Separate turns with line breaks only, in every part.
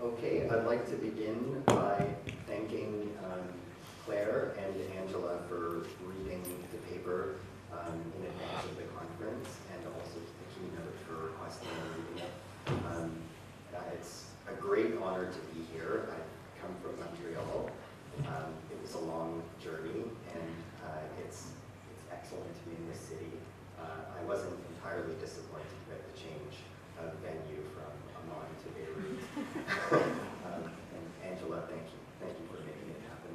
Okay, I'd like to begin by thanking Claire and Angela for reading the paper in advance of the conference, and also to the keynote for requesting and reading it. It's a great honor to be here. I've come from Montreal. It was a long journey, and it's excellent to be in this city. I wasn't entirely disappointed about the change of venue from Amman to Beirut. And Angela, thank you for making it happen.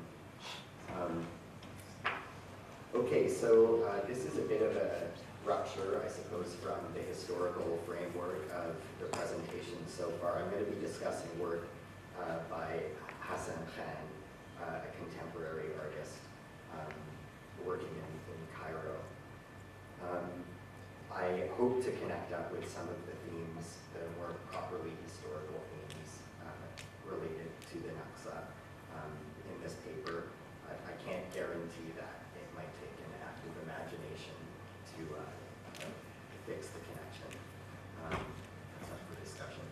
Okay, so this is a bit of a rupture, I suppose, from the historical framework of the presentation so far. I'm going to be discussing work by Hassan, a contemporary artist working in Cairo. I hope to connect up with some of the themes, the more properly historical themes related to the Naksa in this paper. I can't guarantee that. It might take an active imagination to fix the connection. That's up for discussion.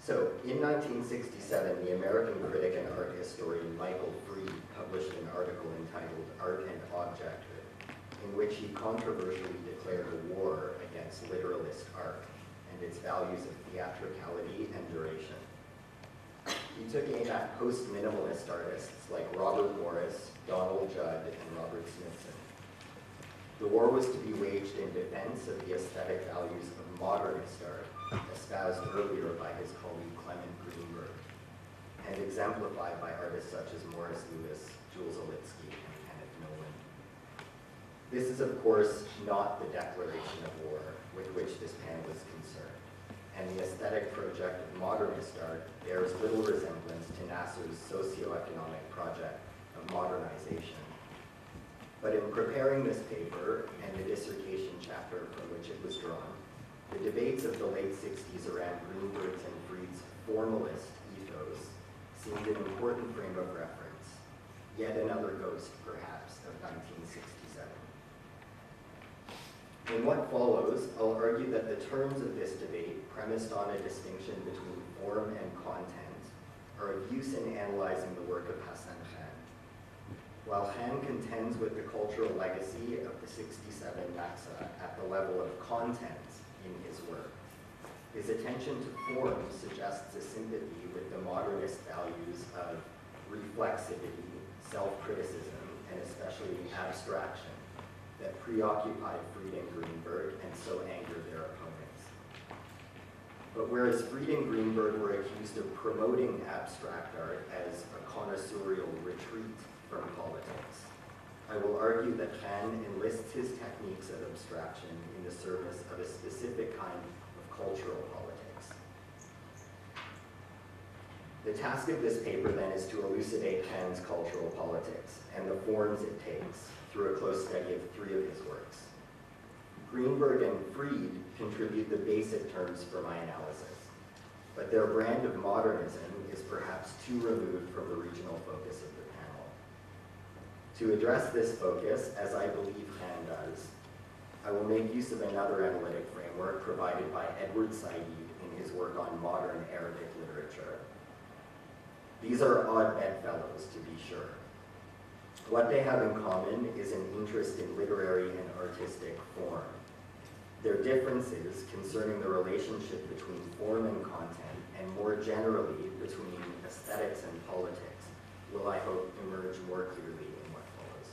So, in 1967, the American critic and art historian Michael Freed published an article entitled Art and Object, in which he controversially declared a war against literalist art and its values of theatricality and duration. He took aim at post-minimalist artists like Robert Morris, Donald Judd, and Robert Smithson. The war was to be waged in defense of the aesthetic values of modernist art, espoused earlier by his colleague Clement Greenberg, and exemplified by artists such as Morris Louis, Jules Olitsky, and Kenneth Nolan. This is, of course, not the declaration of war with which this panel is concerned, and the aesthetic project of modernist art bears little resemblance to Nasser's socio-economic project of modernization. But in preparing this paper and the dissertation chapter from which it was drawn, the debates of the late 60s around Greenberg's and Freed's formalist ethos seemed an important frame of reference, yet another ghost, perhaps, of 1967. In what follows, I'll argue that the terms of this debate, premised on a distinction between form and content, are of use in analyzing the work of Hassan. While Khan contends with the cultural legacy of the 67 Naksa at the level of content in his work, his attention to form suggests a sympathy with the modernist values of reflexivity, self-criticism, and especially abstraction that preoccupied Freed and Greenberg and so angered their opponents. But whereas Freed and Greenberg were accused of promoting abstract art as a connoisseurial retreat from politics, I will argue that Khan enlists his techniques of abstraction in the service of a specific kind of cultural politics. The task of this paper, then, is to elucidate Khan's cultural politics and the forms it takes through a close study of three of his works. Greenberg and Freed contribute the basic terms for my analysis, but their brand of modernism is perhaps too removed from the regional focus of the panel. To address this focus, as I believe Khan does, I will make use of another analytic framework provided by Edward Said in his work on modern Arabic literature. These are odd bedfellows, to be sure. What they have in common is an interest in literary and artistic form. Their differences concerning the relationship between form and content, and more generally between aesthetics and politics, will, I hope, emerge more clearly in what follows.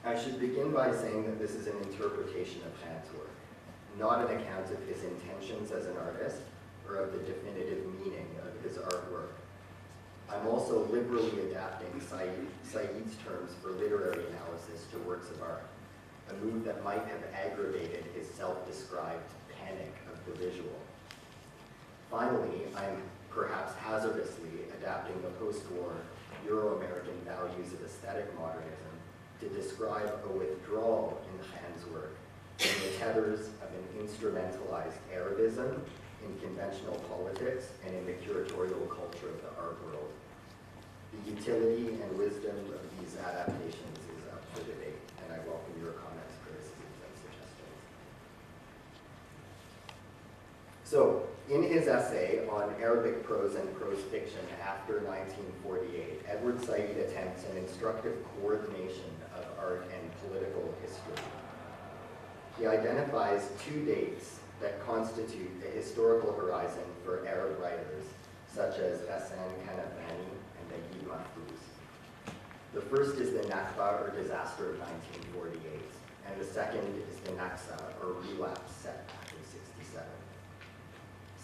I should begin by saying that this is an interpretation of Khan's work, not an account of his intentions as an artist or of the definitive meaning of his artwork. I'm also liberally adapting Said's terms for literary analysis to works of art, a move that might have aggravated his self-described panic of the visual. Finally, I'm perhaps hazardously adapting the post-war Euro-American values of aesthetic modernism to describe a withdrawal in Khan's work from the tethers of an instrumentalized Arabism in conventional politics and in the curatorial culture of the art world. The utility and wisdom of the So, in his essay on Arabic prose and prose fiction after 1948, Edward Said attempts an instructive coordination of art and political history. He identifies two dates that constitute a historical horizon for Arab writers, such as Hassan and Naguib Mahfouz. The first is the Nakba, or disaster of 1948, and the second is the Naksa, or relapse setback of 67.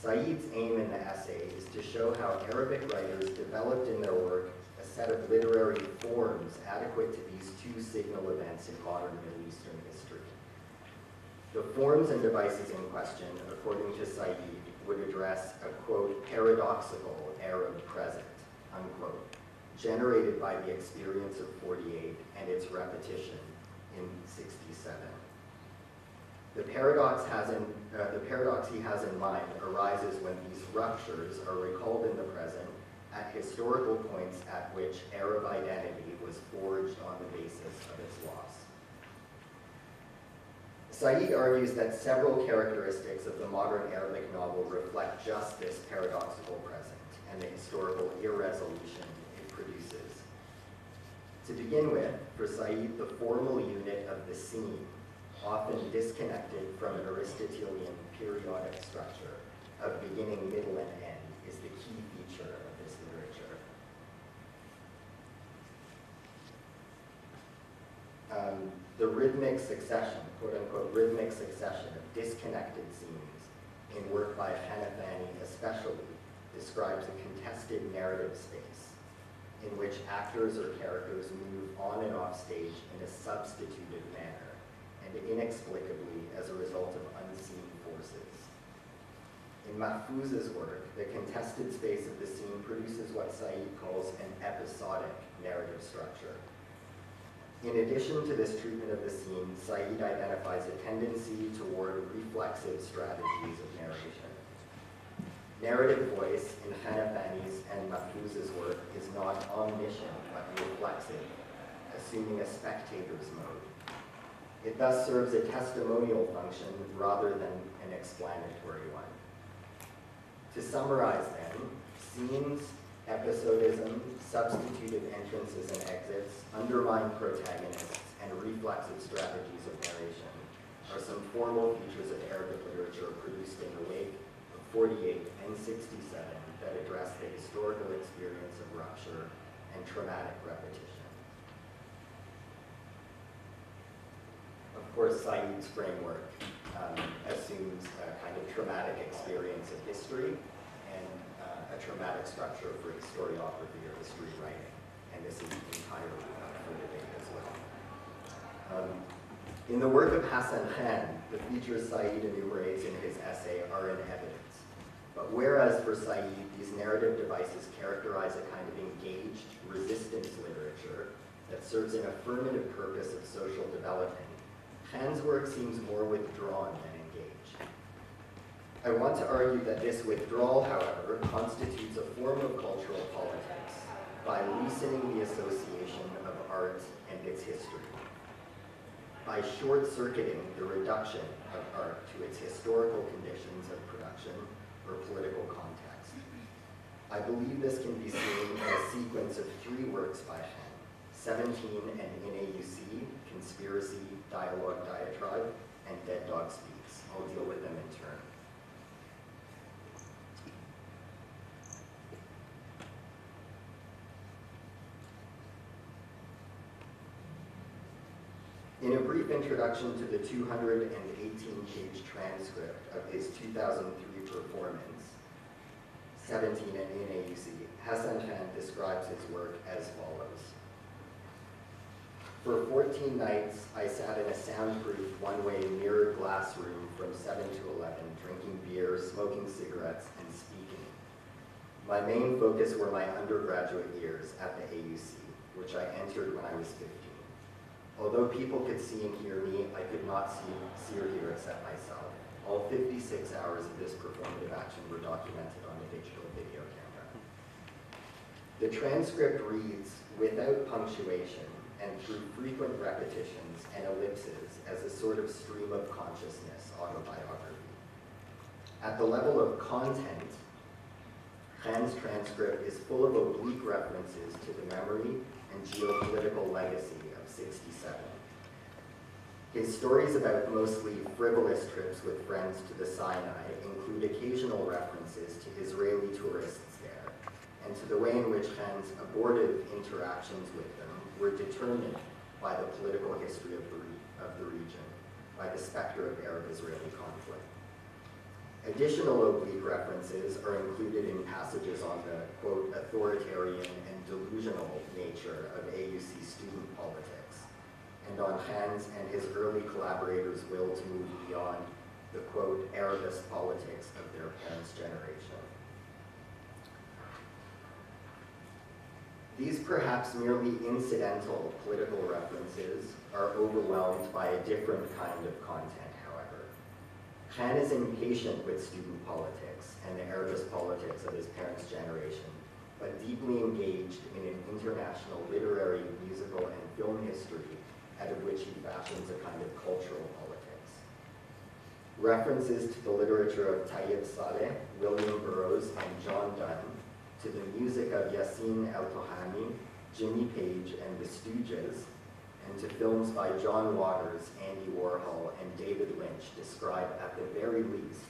Said's aim in the essay is to show how Arabic writers developed in their work a set of literary forms adequate to these two signal events in modern Middle Eastern history. The forms and devices in question, according to Said, would address a, quote, paradoxical Arab present, unquote, generated by the experience of 48 and its repetition in 67. The paradox he has in mind arises when these ruptures are recalled in the present at historical points at which Arab identity was forged on the basis of its loss. Said argues that several characteristics of the modern Arabic novel reflect just this paradoxical present and the historical irresolution it produces. To begin with, for Said, the formal unit of the scene, often disconnected from an Aristotelian periodic structure of beginning, middle, and end, is the key feature of this literature. The rhythmic succession, quote-unquote, rhythmic succession of disconnected scenes in work by Hanafani especially describes a contested narrative space in which actors or characters move on and off stage in a substituted manner, and inexplicably as a result of unseen forces. In Mahfouz's work, the contested space of the scene produces what Said calls an episodic narrative structure. In addition to this treatment of the scene, Said identifies a tendency toward reflexive strategies of narration. Narrative voice in Hanafani's and Mahfouz's work is not omniscient but reflexive, assuming a spectator's mode. It thus serves a testimonial function rather than an explanatory one. To summarize then, scenes, episodism, substituted entrances and exits, undermined protagonists, and reflexive strategies of narration are some formal features of Arabic literature produced in the wake of 48 and 67 that address the historical experience of rupture and traumatic repetition. Of course, Said's framework assumes a kind of traumatic experience of history and a traumatic structure for historiography or history writing, and this is entirely up for debate as well. In the work of Hassan Khan, the features Said enumerates in his essay are in evidence. But whereas for Said, these narrative devices characterize a kind of engaged resistance literature that serves an affirmative purpose of social development, Khan's work seems more withdrawn than engaged. I want to argue that this withdrawal, however, constitutes a form of cultural politics by loosening the association of art and its history, by short-circuiting the reduction of art to its historical conditions of production or political context. I believe this can be seen in a sequence of 3 works by Khan: 17 and NAUC, Conspiracy, Dialogue, Diatribe, and Dead Dog Speaks. I'll deal with them in turn. In a brief introduction to the 218-page transcript of his 2003 performance, 17 at NAUC, Hassan Khan describes his work as follows. For 14 nights, I sat in a soundproof, one-way mirrored glass room from 7 to 11, drinking beer, smoking cigarettes, and speaking. My main focus were my undergraduate years at the AUC, which I entered when I was 15. Although people could see and hear me, I could not see or hear except myself. All 56 hours of this performative action were documented on a digital video camera. The transcript reads without punctuation and through frequent repetitions and ellipses as a sort of stream of consciousness autobiography. At the level of content, Khan's transcript is full of oblique references to the memory and geopolitical legacy of '67. His stories about mostly frivolous trips with friends to the Sinai include occasional references to Israeli tourists there, and to the way in which Khan's abortive interactions with them were determined by the political history of the region, by the specter of Arab-Israeli conflict. Additional oblique references are included in passages on the, quote, authoritarian and delusional nature of AUC student politics, and on Khan's and his early collaborators' will to move beyond the, quote, Arabist politics of their parents' generation. These perhaps merely incidental political references are overwhelmed by a different kind of content, however. Khan is impatient with student politics and the Arabist politics of his parents' generation, but deeply engaged in an international literary, musical, and film history out of which he fashions a kind of cultural politics. References to the literature of Tayyib Saleh, William Burroughs, and John Donne, to the music of Yassin El-Tohani, Jimmy Page, and the Stooges, and to films by John Waters, Andy Warhol, and David Lynch describe at the very least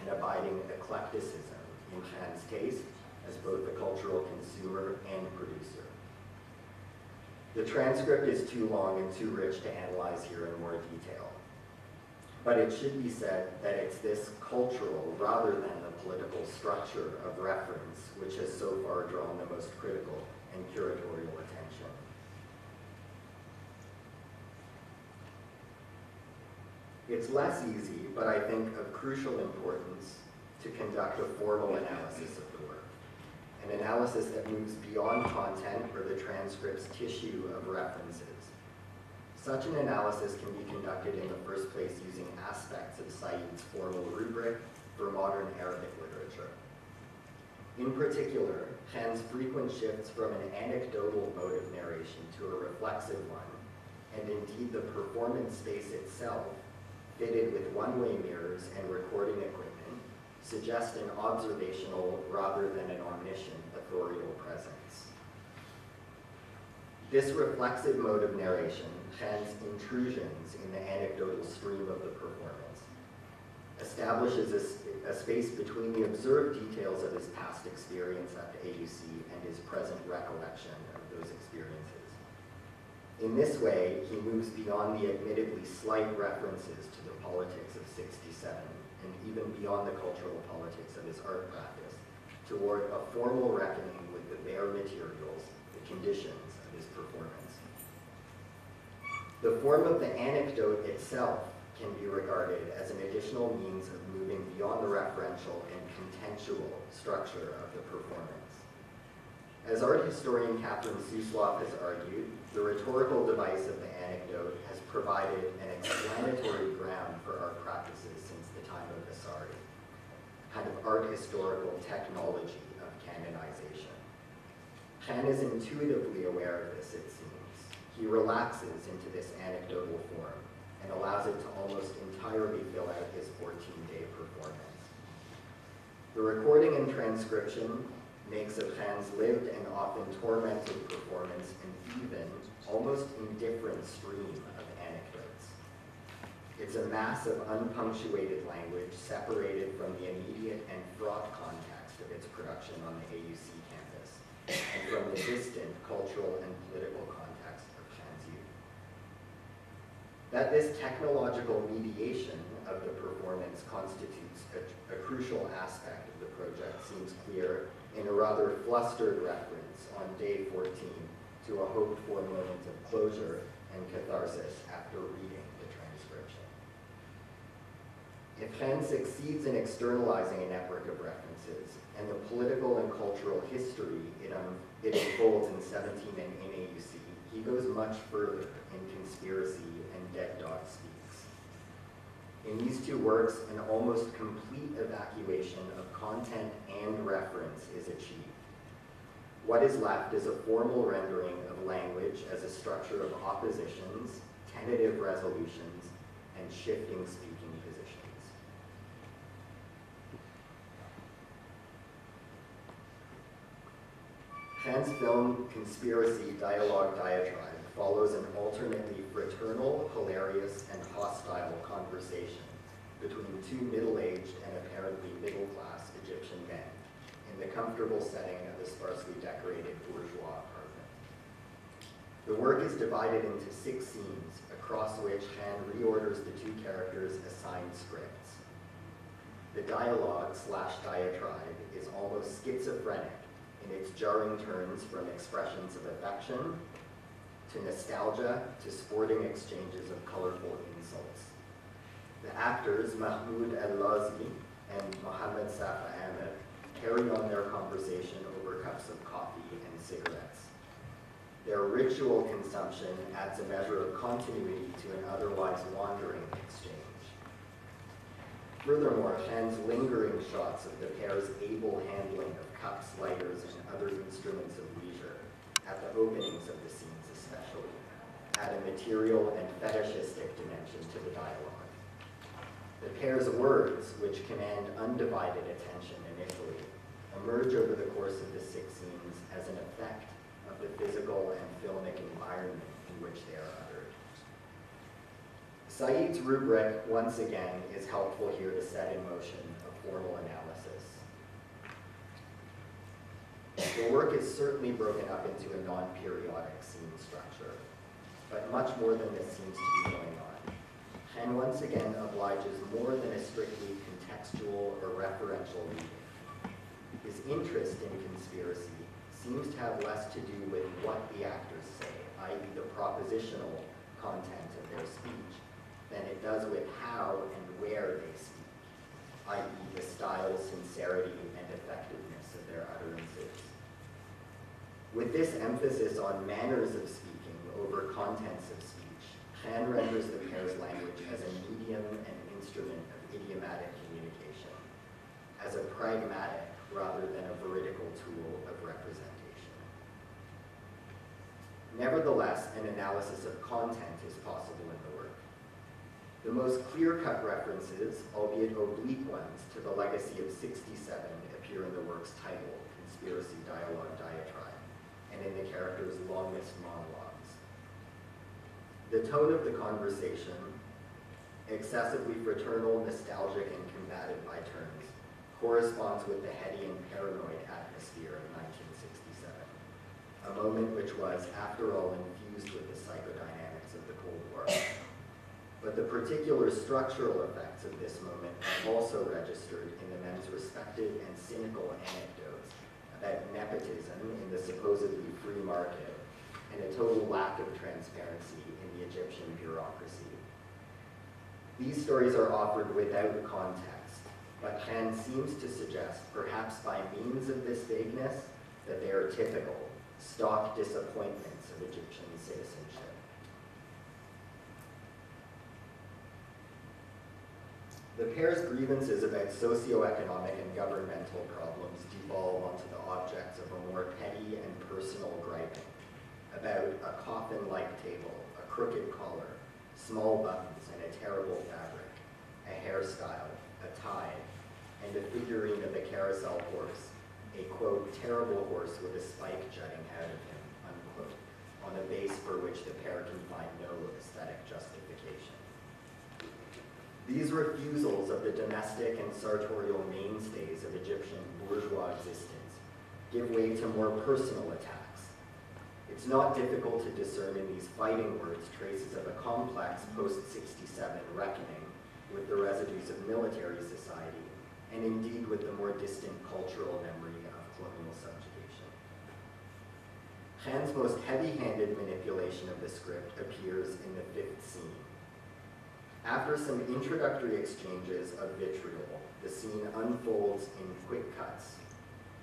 an abiding eclecticism in Khan's taste as both a cultural consumer and producer. The transcript is too long and too rich to analyze here in more detail. But it should be said that it's this cultural rather than the political structure of reference which has so far drawn the most critical and curatorial attention. It's less easy, but I think of crucial importance, to conduct a formal analysis of the work, an analysis that moves beyond content or the transcript's tissue of references. Such an analysis can be conducted in the first place using aspects of Said's formal rubric for modern Arabic literature. In particular, Khan's frequent shifts from an anecdotal mode of narration to a reflexive one, and indeed the performance space itself, fitted with one-way mirrors and recording equipment, suggest an observational rather than an omniscient authorial presence. This reflexive mode of narration, Khan's intrusions in the anecdotal stream of the performance, establishes a space between the observed details of his past experience at the AUC and his present recollection of those experiences. In this way, he moves beyond the admittedly slight references to the politics of '67 and even beyond the cultural politics of his art practice toward a formal reckoning with the bare materials, the conditions of his performance. The form of the anecdote itself can be regarded as an additional means of moving beyond the referential and contextual structure of the performance. As art historian Catherine Suslov has argued, the rhetorical device of the anecdote has provided an explanatory ground for art practices since the time of Asari, kind of art historical technology of canonization. Khan is intuitively aware of this, it seems. He relaxes into this anecdotal form and allows it to almost entirely fill out his 14-day performance. The recording and transcription makes of Khan's lived and often tormented performance an even, almost indifferent stream of anecdotes. It's a mass of unpunctuated language separated from the immediate and fraught context of its production on the AUC campus, and from the distant cultural and political context of Khan's youth. That this technological mediation of the performance constitutes a crucial aspect of the project seems clear in a rather flustered reference on day 14 to a hoped-for moment of closure and catharsis after reading the transcription. If Khan succeeds in externalizing a network of references and the political and cultural history it unfolds in 17 and in AUC, he goes much further in Conspiracy and Dead Dog Speaks. In these two works, an almost complete evacuation of content and reference is achieved. What is left is a formal rendering of language as a structure of oppositions, tentative resolutions, and shifting speaking positions. Han's film Conspiracy Dialogue Diatribe follows an alternately fraternal, hilarious, and hostile conversation between two middle-aged and apparently middle-class Egyptian men in the comfortable setting of a sparsely decorated bourgeois apartment. The work is divided into 6 scenes, across which Han reorders the two characters' assigned scripts. The dialogue/diatribe is almost schizophrenic in its jarring turns from expressions of affection to nostalgia to sporting exchanges of colorful insults. The actors, Mahmoud El-Lazi and Mohammed Safa Ahmed, carry on their conversation over cups of coffee and cigarettes. Their ritual consumption adds a measure of continuity to an otherwise wandering exchange. Furthermore, Han's lingering shots of the pair's able handling of cups, lighters, and other instruments of leisure, at the openings of the scenes especially, add a material and fetishistic dimension to the dialogue. The pair's words, which command undivided attention initially, emerge over the course of the 6 scenes as an effect of the physical and filmic environment in which they are uttered. Said's rubric, once again, is helpful here to set in motion a formal analysis. The work is certainly broken up into a non-periodic scene structure, but much more than this seems to be going on. And once again obliges more than a strictly contextual or referential reading. His interest in conspiracy seems to have less to do with what the actors say, i.e. the propositional content of their speech, than it does with how and where they speak, i.e. the style, sincerity, and effectiveness of their utterances. With this emphasis on manners of speaking over contents of speech, Han renders the pair's language as a medium and instrument of idiomatic communication, as a pragmatic rather than a veridical tool of representation. Nevertheless, an analysis of content is possible in the work. The most clear-cut references, albeit oblique ones, to the legacy of '67 appear in the work's title, Conspiracy Dialogue Diatribe, and in the characters' longest monologues. The tone of the conversation, excessively fraternal, nostalgic, and combative by turns, corresponds with the heady and paranoid atmosphere of 1967, a moment which was, after all, infused with the psychodynamics of the Cold War. But the particular structural effects of this moment are also registered in the men's respected and cynical anecdotes about nepotism in the supposedly free market and a total lack of transparency in the Egyptian bureaucracy. These stories are offered without context, but Han seems to suggest, perhaps by means of this vagueness, that they are typical, stock disappointments of Egyptian citizenship. The pair's grievances about socioeconomic and governmental problems devolve onto the objects of a more petty and personal griping about a coffin-like table, a crooked collar, small buttons and a terrible fabric, a hairstyle, a tie, and a figurine of a carousel horse, a, quote, terrible horse with a spike jutting out of him, unquote, on a base for which the pair can find no aesthetic justification. These refusals of the domestic and sartorial mainstays of Egyptian bourgeois existence give way to more personal attacks. It's not difficult to discern in these fighting words traces of a complex post-67 reckoning with the residues of military society, and indeed with the more distant cultural memory of colonial subjugation. Han's most heavy-handed manipulation of the script appears in the 5th scene. After some introductory exchanges of vitriol, the scene unfolds in quick cuts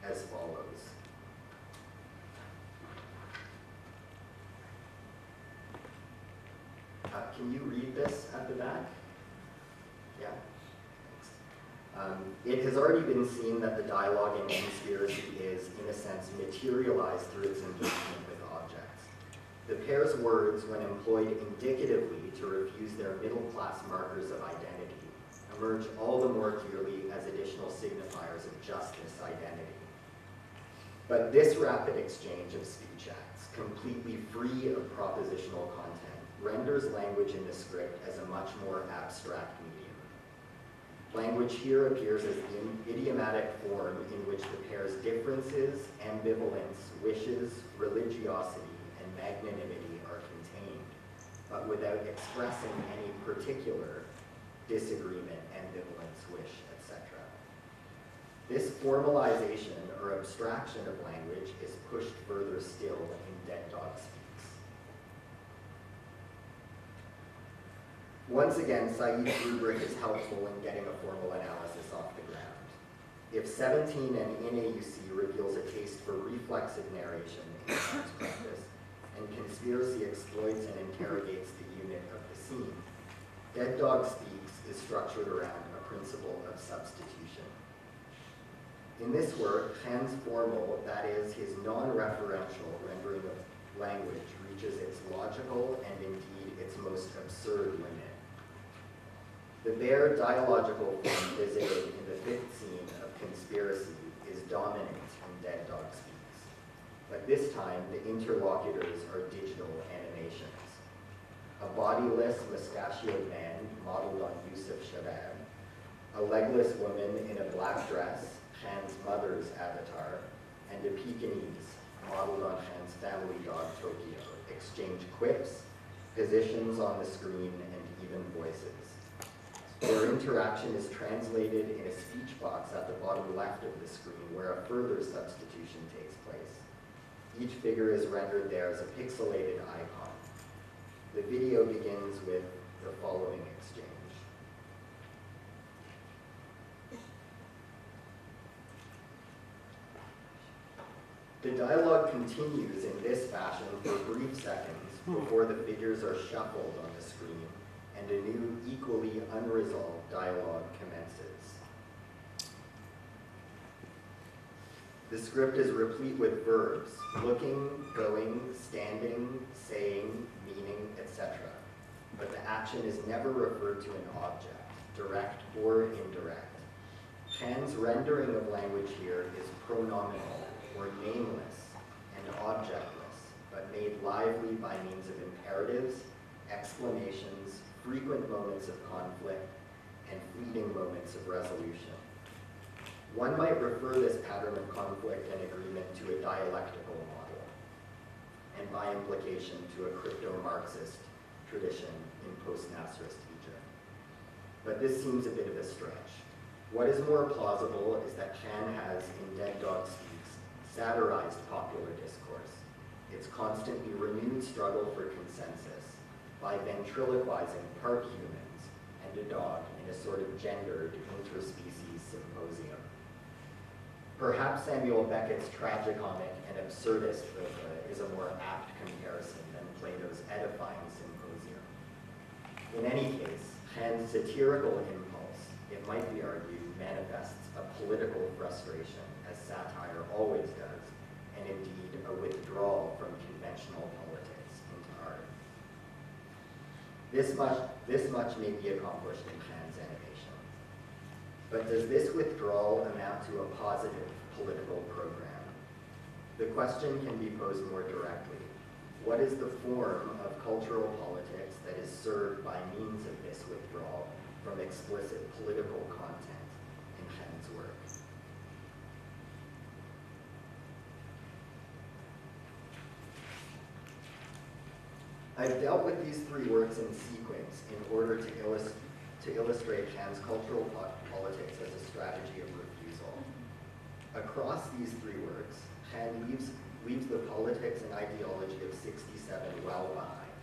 as follows. Can you read this at the back? Yeah, thanks. It has already been seen that the dialogue in Conspiracy is, in a sense, materialized through its engagement with objects. The pair's words, when employed indicatively to refuse their middle-class markers of identity, emerge all the more clearly as additional signifiers of just this identity. But this rapid exchange of speech acts, completely free of propositional content, renders language in the script as a much more abstract medium. Language here appears as the idiomatic form in which the pair's differences, ambivalence, wishes, religiosity, and magnanimity are contained, but without expressing any particular disagreement, ambivalence, wish, etc. This formalization or abstraction of language is pushed further still in Dead Dog Speaks. Once again, Said's rubric is helpful in getting a formal analysis off the ground. If 17 and in AUC reveals a taste for reflexive narration in Sam's practice, and conspiracy exploits and interrogates the unit of the scene, Dead Dog Speaks is structured around a principle of substitution. In this work, Khan's formal, that is, his non-referential rendering of language reaches its logical and indeed its most absurd limit. The bare dialogical form visited in the 5th scene of Conspiracy is dominant in Dead Dog Speaks, but this time the interlocutors are digital animations. A bodiless, mustachioed man modeled on Yusuf Shabab, a legless woman in a black dress, Khan's mother's avatar, and a Pekingese modeled on Khan's family dog Tokyo exchange quips, positions on the screen, and even voices. Their interaction is translated in a speech box at the bottom left of the screen where a further substitution takes place. Each figure is rendered there as a pixelated icon. The video begins with the following exchange. The dialogue continues in this fashion for brief seconds before the figures are shuffled on the screen and a new, equally unresolved dialogue commences. The script is replete with verbs, looking, going, standing, saying, meaning, etc. But the action is never referred to an object, direct or indirect. Khan's rendering of language here is pronominal, or nameless, and objectless, but made lively by means of imperatives, exclamations, frequent moments of conflict, and fleeting moments of resolution. One might refer this pattern of conflict and agreement to a dialectical model, and by implication to a crypto-Marxist tradition in post-Nasserist Egypt. But this seems a bit of a stretch. What is more plausible is that Khan has, in Dead Dog Speaks, satirized popular discourse, its constantly renewed struggle for consensus, by ventriloquizing part humans and a dog in a sort of gendered interspecies symposium. Perhaps Samuel Beckett's tragicomic and absurdist Oprah is a more apt comparison than Plato's edifying symposium. In any case, Khan's satirical impulse, it might be argued, manifests a political frustration, as satire always does, and indeed a withdrawal from conventional politics into art. This much may be accomplished in Khan's animation. But does this withdrawal amount to a positive political program? The question can be posed more directly. What is the form of cultural politics that is served by means of this withdrawal from explicit political content in Khan's work? I've dealt with these three works in sequence in order to illustrate Khan's cultural politics as a strategy of refusal. Across these three works, Khan leaves the politics and ideology of 67 well behind.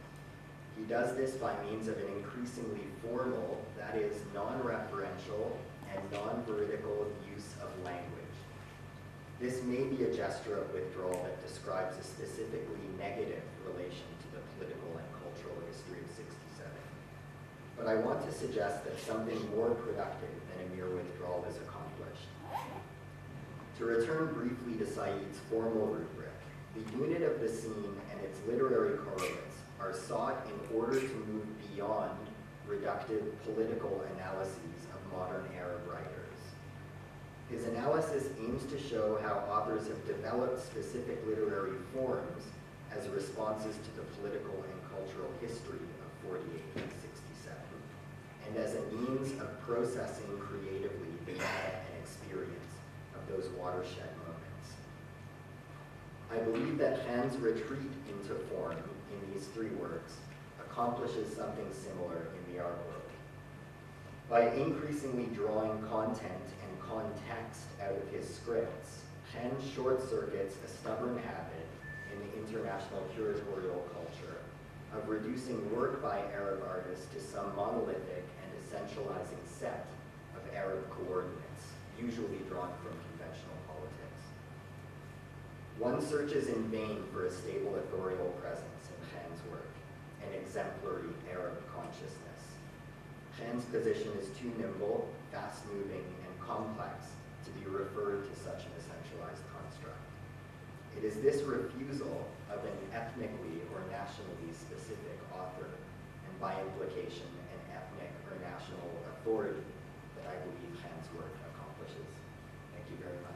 He does this by means of an increasingly formal, that is, non-referential and non-veridical use of language. This may be a gesture of withdrawal that describes a specifically negative relation to the political and cultural history of 67. But I want to suggest that something more productive than a mere withdrawal is accomplished. To return briefly to Said's formal rubric, the unit of the scene and its literary correlates are sought in order to move beyond reductive political analyses of modern Arab writers. His analysis aims to show how authors have developed specific literary forms as responses to the political and cultural history of 48 and 67, and as a means of processing creatively the data and experience of those watershed moments. I believe that Khan's retreat into form in these three works accomplishes something similar in the art world. By increasingly drawing content and context out of his scripts, Khan short-circuits a stubborn habit in the international curatorial culture of reducing work by Arab artists to some monolithic and essentializing set of Arab coordinates, usually drawn from conventional politics. One searches in vain for a stable authorial presence in Khan's work, an exemplary Arab consciousness. Khan's position is too nimble, fast-moving, and complex to be referred to such an essentialized construct. It is this refusal of an ethnically or nationally specific author, and by implication, an ethnic or national authority, that I believe Khan's work accomplishes. Thank you very much.